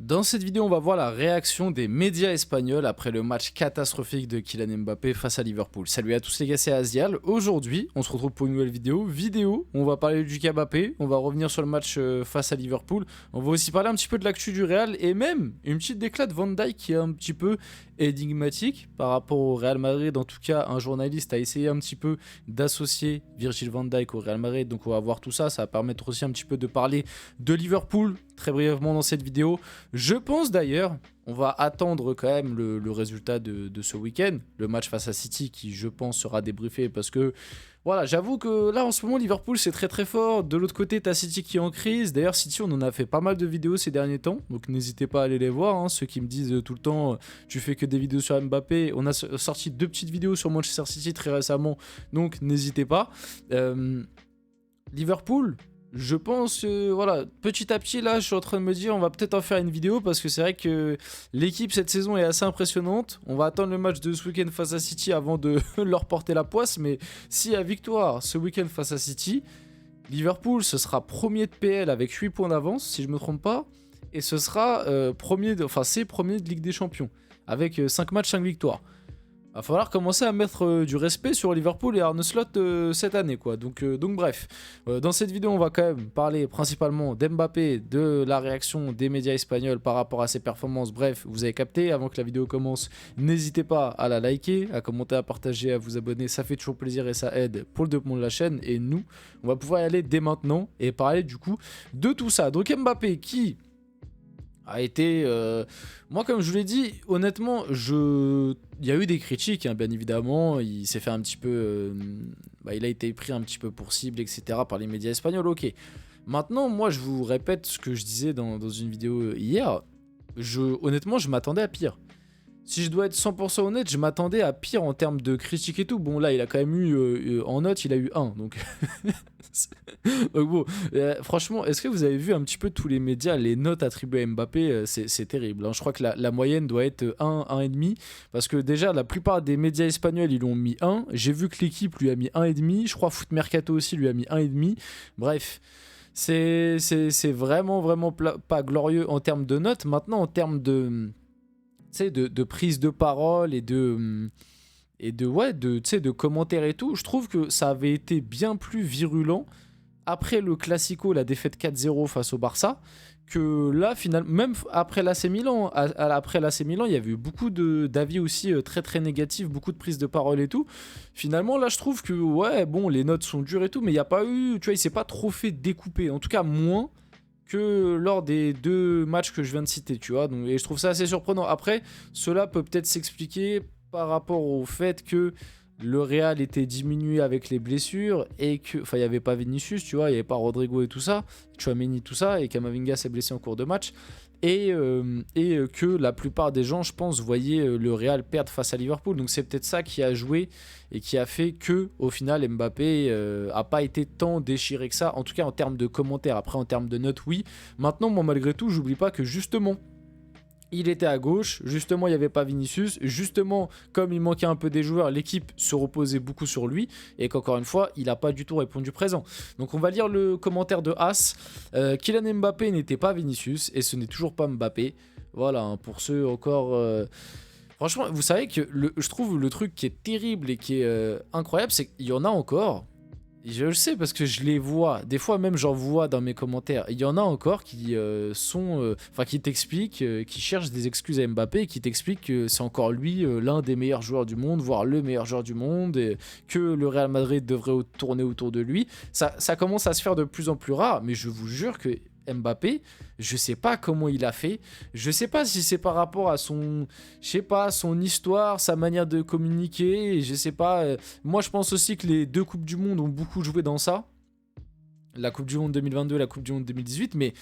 Dans cette vidéo, on va voir la réaction des médias espagnols après le match catastrophique de Kylian Mbappé face à Liverpool. Salut à tous les gars, c'est Azial. Aujourd'hui, on se retrouve pour une nouvelle vidéo. On va parler du cas Mbappé, on va revenir sur le match face à Liverpool. On va aussi parler un petit peu de l'actu du Real et même une petite déclat de Van Dijk qui est un petit peu énigmatique par rapport au Real Madrid. En tout cas, un journaliste a essayé un petit peu d'associer Virgil van Dijk au Real Madrid. Donc on va voir tout ça, ça va permettre aussi un petit peu de parler de Liverpool très brièvement dans cette vidéo. Je pense d'ailleurs, on va attendre quand même le résultat de ce week-end, le match face à City qui je pense sera débriefé parce que voilà, j'avoue que là en ce moment Liverpool c'est très très fort, de l'autre côté t'as City qui est en crise, d'ailleurs City on en a fait pas mal de vidéos ces derniers temps, donc n'hésitez pas à aller les voir, hein. Ceux qui me disent tout le temps tu fais que des vidéos sur Mbappé, on a sorti 2 petites vidéos sur Manchester City très récemment, donc n'hésitez pas. Liverpool, je pense, voilà, petit à petit là je suis en train de me dire on va peut-être en faire une vidéo parce que c'est vrai que l'équipe cette saison est assez impressionnante. On va attendre le match de ce week-end face à City avant de leur porter la poisse, mais s'il y a victoire ce week-end face à City, Liverpool ce sera premier de PL avec 8 points d'avance si je me trompe pas, et ce sera c'est premier de Ligue des Champions avec 5 matchs 5 victoires. Va falloir commencer à mettre du respect sur Liverpool et Arne Slot cette année quoi. Donc bref, dans cette vidéo on va quand même parler principalement d'Mbappé, de la réaction des médias espagnols par rapport à ses performances. Bref, vous avez capté, avant que la vidéo commence, n'hésitez pas à la liker, à commenter, à partager, à vous abonner, ça fait toujours plaisir et ça aide pour le développement de la chaîne. Et nous, on va pouvoir y aller dès maintenant et parler du coup de tout ça. Donc Mbappé qui a été... moi comme je vous l'ai dit, honnêtement, il y a eu des critiques, hein, bien évidemment, il s'est fait un petit peu... il a été pris un petit peu pour cible, etc. par les médias espagnols, ok. Maintenant, moi je vous répète ce que je disais dans une vidéo hier, honnêtement je m'attendais à pire. Si je dois être 100% honnête, je m'attendais à pire en termes de critiques et tout. Bon là il a quand même eu, en note il a eu 1, donc... donc bon, franchement, est-ce que vous avez vu un petit peu tous les médias, les notes attribuées à Mbappé, c'est terrible, hein. Je crois que la moyenne doit être 1, 1,5, parce que déjà la plupart des médias espagnols ils ont mis 1, j'ai vu que l'équipe lui a mis 1,5, je crois Foot Mercato aussi lui a mis 1,5, bref, c'est vraiment pas glorieux en termes de notes. Maintenant en termes de prise de parole et de commentaires et tout, je trouve que ça avait été bien plus virulent après le Classico, la défaite 4-0 face au Barça, que là finalement, même après l'AC Milan, après l'AC Milan, il y avait eu beaucoup d'avis aussi très très négatifs, beaucoup de prises de parole et tout. Finalement là je trouve que ouais bon, les notes sont dures et tout, mais il n'y a pas eu, tu vois, il s'est pas trop fait découper, en tout cas moins que lors des 2 matchs que je viens de citer, tu vois. Donc, et je trouve ça assez surprenant. Après, cela peut peut-être s'expliquer par rapport au fait que le Real était diminué avec les blessures et que, enfin, il n'y avait pas Vinicius, tu vois, il n'y avait pas Rodrigo et tout ça, Tchouaméni, tout ça, et Camavinga s'est blessé en cours de match. Et que la plupart des gens, je pense, voyaient le Real perdre face à Liverpool. Donc c'est peut-être ça qui a joué et qui a fait que, au final, Mbappé a pas été tant déchiré que ça. En tout cas, en termes de commentaires. Après, en termes de notes, oui. Maintenant, moi, malgré tout, j'oublie pas que justement, il était à gauche, justement il n'y avait pas Vinicius, justement comme il manquait un peu des joueurs, l'équipe se reposait beaucoup sur lui, et qu'encore une fois, il n'a pas du tout répondu présent. Donc on va lire le commentaire de As. Kylian Mbappé n'était pas Vinicius, et ce n'est toujours pas Mbappé. Voilà, hein, pour ceux encore... Franchement, vous savez que je trouve le truc qui est terrible et qui est incroyable, c'est qu'il y en a encore... Je le sais parce que je les vois, des fois même j'en vois dans mes commentaires. Il y en a encore qui qui t'expliquent, qui cherchent des excuses à Mbappé et qui t'expliquent que c'est encore lui l'un des meilleurs joueurs du monde, voire le meilleur joueur du monde, et que le Real Madrid devrait tourner autour de lui. Ça commence à se faire de plus en plus rare, mais je vous jure que Mbappé, je sais pas comment il a fait, je sais pas si c'est par rapport à son histoire, sa manière de communiquer, je sais pas, moi je pense aussi que les 2 Coupes du Monde ont beaucoup joué dans ça, la Coupe du Monde 2022 et la Coupe du Monde 2018, mais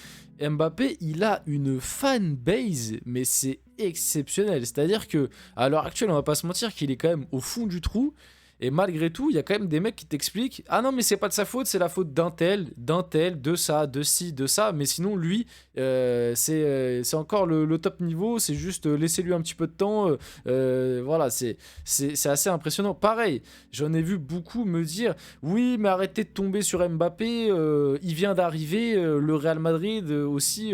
Mbappé, il a une fanbase, mais c'est exceptionnel, c'est-à-dire que à l'heure actuelle, on va pas se mentir qu'il est quand même au fond du trou, Et malgré tout, il y a quand même des mecs qui t'expliquent: ah non, mais c'est pas de sa faute, c'est la faute d'un tel, de ça, de ci, de ça. Mais sinon, lui, c'est encore le top niveau. C'est juste laissez-lui un petit peu de temps. Voilà, c'est assez impressionnant. Pareil, j'en ai vu beaucoup me dire: oui, mais arrêtez de tomber sur Mbappé. Il vient d'arriver. Le Real Madrid aussi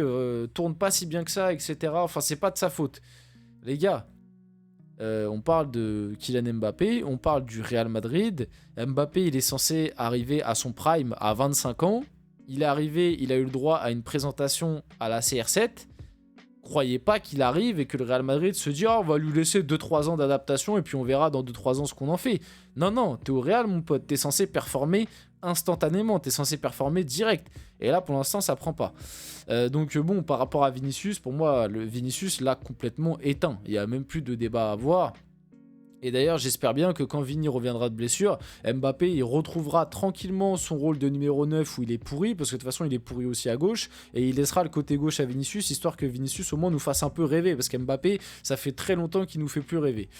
tourne pas si bien que ça, etc. Enfin, c'est pas de sa faute. Les gars. On parle de Kylian Mbappé, on parle du Real Madrid. Mbappé, il est censé arriver à son prime à 25 ans. Il est arrivé, il a eu le droit à une présentation à la CR7. Croyez pas qu'il arrive et que le Real Madrid se dit: oh, on va lui laisser 2-3 ans d'adaptation et puis on verra dans 2-3 ans ce qu'on en fait. Non, non, t'es au Real, mon pote, t'es censé performer instantanément, t'es censé performer direct. Et là, pour l'instant, ça prend pas. Donc bon, par rapport à Vinicius, pour moi, le Vinicius l'a complètement éteint. Il n'y a même plus de débat à avoir. Et d'ailleurs, j'espère bien que quand Vini reviendra de blessure, Mbappé, il retrouvera tranquillement son rôle de numéro 9 où il est pourri, parce que de toute façon, il est pourri aussi à gauche, et il laissera le côté gauche à Vinicius, histoire que Vinicius, au moins, nous fasse un peu rêver, parce qu'Mbappé, ça fait très longtemps qu'il nous fait plus rêver.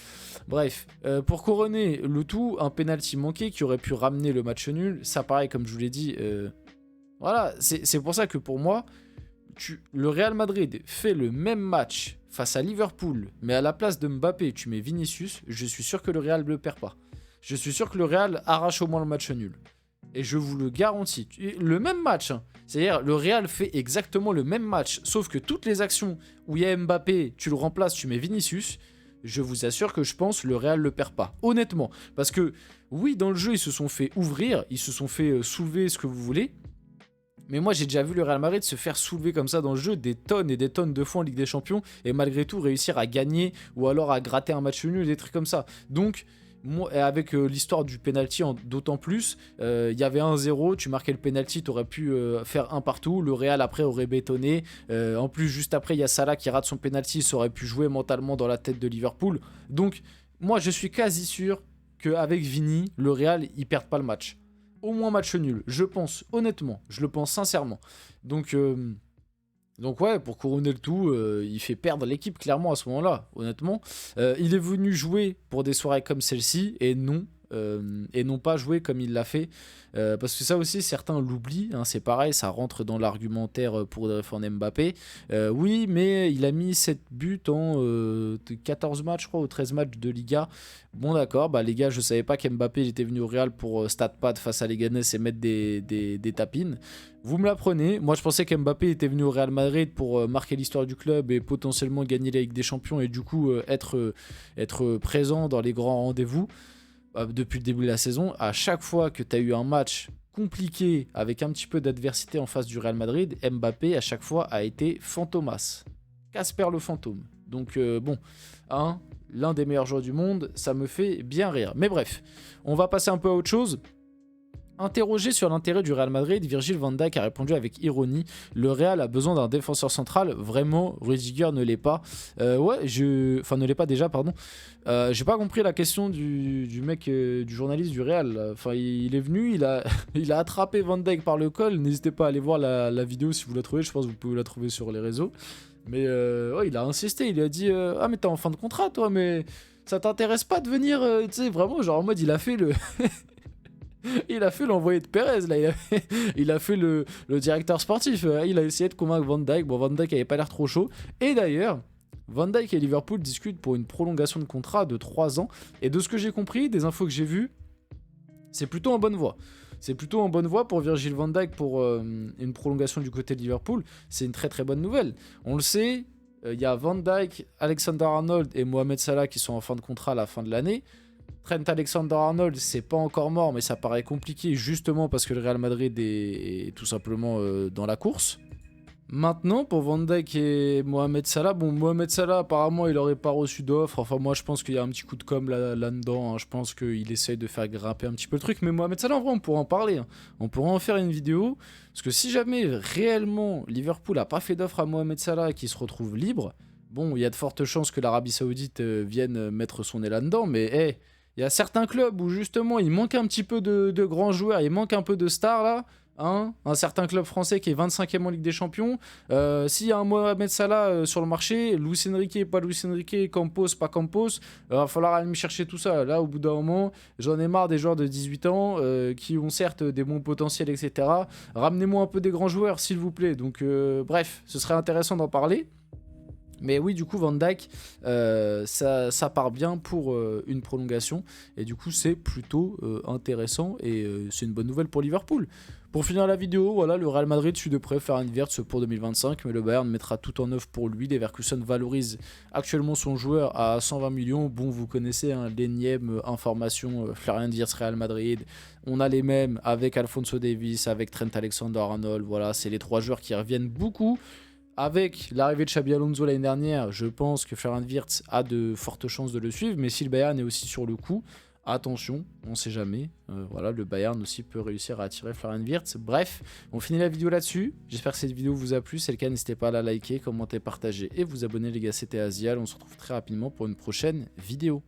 Bref, pour couronner le tout, un penalty manqué qui aurait pu ramener le match nul, ça pareil, comme je vous l'ai dit, voilà, c'est pour ça que pour moi, le Real Madrid fait le même match face à Liverpool, mais à la place de Mbappé, tu mets Vinicius, je suis sûr que le Real ne le perd pas. Je suis sûr que le Real arrache au moins le match nul. Et je vous le garantis. Le même match, hein. C'est-à-dire, le Real fait exactement le même match, sauf que toutes les actions où il y a Mbappé, tu le remplaces, tu mets Vinicius. Je vous assure que je pense le Real le perd pas. Honnêtement. Parce que, oui, dans le jeu, ils se sont fait ouvrir, ils se sont fait soulever, ce que vous voulez. Mais moi, j'ai déjà vu le Real Madrid se faire soulever comme ça dans le jeu des tonnes et des tonnes de fois en Ligue des Champions et malgré tout réussir à gagner ou alors à gratter un match nul, des trucs comme ça. Donc, moi, avec l'histoire du penalty d'autant plus, il y avait 1-0, tu marquais le penalty, tu aurais pu faire un partout. Le Real après aurait bétonné. En plus, juste après, il y a Salah qui rate son penalty, ça aurait pu jouer mentalement dans la tête de Liverpool. Donc, moi, je suis quasi sûr qu'avec Vini, le Real, ils perdent pas le match. Au moins match nul, je pense, honnêtement, je le pense sincèrement. Donc ouais, pour couronner le tout, il fait perdre l'équipe clairement à ce moment-là, honnêtement. Il est venu jouer pour des soirées comme celle-ci, et non pas jouer comme il l'a fait. Parce que ça aussi, certains l'oublient, hein, c'est pareil, ça rentre dans l'argumentaire pour défendre Mbappé. Oui, mais il a mis 7 buts en 14 matchs, je crois, ou 13 matchs de Liga. Bon, d'accord, bah les gars, je savais pas qu'Mbappé il était venu au Real pour StatPad face à Leganés et mettre des tapines. Vous me l'apprenez. Moi, je pensais qu'Mbappé était venu au Real Madrid pour marquer l'histoire du club et potentiellement gagner la Ligue des Champions et du coup être présent dans les grands rendez-vous. Depuis le début de la saison, à chaque fois que tu as eu un match compliqué avec un petit peu d'adversité en face du Real Madrid, Mbappé à chaque fois a été fantomas. Casper le fantôme. Donc bon, l'un des meilleurs joueurs du monde, ça me fait bien rire. Mais bref, on va passer un peu à autre chose. Interrogé sur l'intérêt du Real Madrid, Virgil van Dijk a répondu avec ironie: le Real a besoin d'un défenseur central, vraiment, Rudiger ne l'est pas. Ne l'est pas déjà, pardon. J'ai pas compris la question du mec, du journaliste du Real. Enfin, il est venu, il a attrapé Van Dijk par le col. N'hésitez pas à aller voir la vidéo si vous la trouvez, je pense que vous pouvez la trouver sur les réseaux. Mais il a insisté, il a dit ah mais t'es en fin de contrat toi, mais ça t'intéresse pas de venir, tu sais, vraiment, genre en mode il a fait le... Il a fait l'envoyé de Perez, là. Il a fait le directeur sportif. Il a essayé de convaincre Van Dijk. Bon, Van Dijk avait pas l'air trop chaud. Et d'ailleurs, Van Dijk et Liverpool discutent pour une prolongation de contrat de 3 ans. Et de ce que j'ai compris, des infos que j'ai vues, c'est plutôt en bonne voie. C'est plutôt en bonne voie pour Virgil van Dijk pour une prolongation du côté de Liverpool. C'est une très très bonne nouvelle. On le sait, il y a Van Dijk, Alexander-Arnold et Mohamed Salah qui sont en fin de contrat à la fin de l'année. Trent Alexander-Arnold, c'est pas encore mort, mais ça paraît compliqué justement parce que le Real Madrid est tout simplement dans la course. Maintenant, pour Van Dijk et Mohamed Salah, bon, Mohamed Salah, apparemment, il aurait pas reçu d'offre. Enfin, moi, je pense qu'il y a un petit coup de com' là-dedans. Hein. Je pense qu'il essaye de faire grimper un petit peu le truc. Mais Mohamed Salah, en vrai, on pourra en parler. Hein. On pourra en faire une vidéo. Parce que si jamais, réellement, Liverpool a pas fait d'offre à Mohamed Salah et qu'il se retrouve libre, bon, il y a de fortes chances que l'Arabie Saoudite vienne mettre son nez là-dedans. Mais, il y a certains clubs où, justement, il manque un petit peu de grands joueurs, il manque un peu de stars, là. hein, un certain club français qui est 25e en Ligue des Champions. S'il y a un Mohamed Salah sur le marché, Luis Enrique, pas Luis Enrique, Campos, pas Campos, va falloir aller me chercher tout ça. Là, au bout d'un moment, j'en ai marre des joueurs de 18 ans qui ont certes des bons potentiels, etc. Ramenez-moi un peu des grands joueurs, s'il vous plaît. Donc, bref, ce serait intéressant d'en parler. Mais oui, du coup, Van Dijk, ça part bien pour une prolongation. Et du coup, c'est plutôt intéressant. Et c'est une bonne nouvelle pour Liverpool. Pour finir la vidéo, voilà, le Real Madrid suit de près Florian Wirtz pour 2025. Mais le Bayern mettra tout en œuvre pour lui. Leverkusen valorise actuellement son joueur à 120 millions. Bon, vous connaissez hein, l'énième information Florian Wirtz, Real Madrid. On a les mêmes avec Alphonso Davies, avec Trent Alexander-Arnold. Voilà, c'est les 3 joueurs qui reviennent beaucoup. Avec l'arrivée de Xabi Alonso l'année dernière, je pense que Florian Wirtz a de fortes chances de le suivre. Mais si le Bayern est aussi sur le coup, attention, on ne sait jamais. Voilà, le Bayern aussi peut réussir à attirer Florian Wirtz. Bref, on finit la vidéo là-dessus. J'espère que cette vidéo vous a plu. Si c'est le cas, n'hésitez pas à la liker, commenter, partager et vous abonner les gars. C'était Azial. On se retrouve très rapidement pour une prochaine vidéo.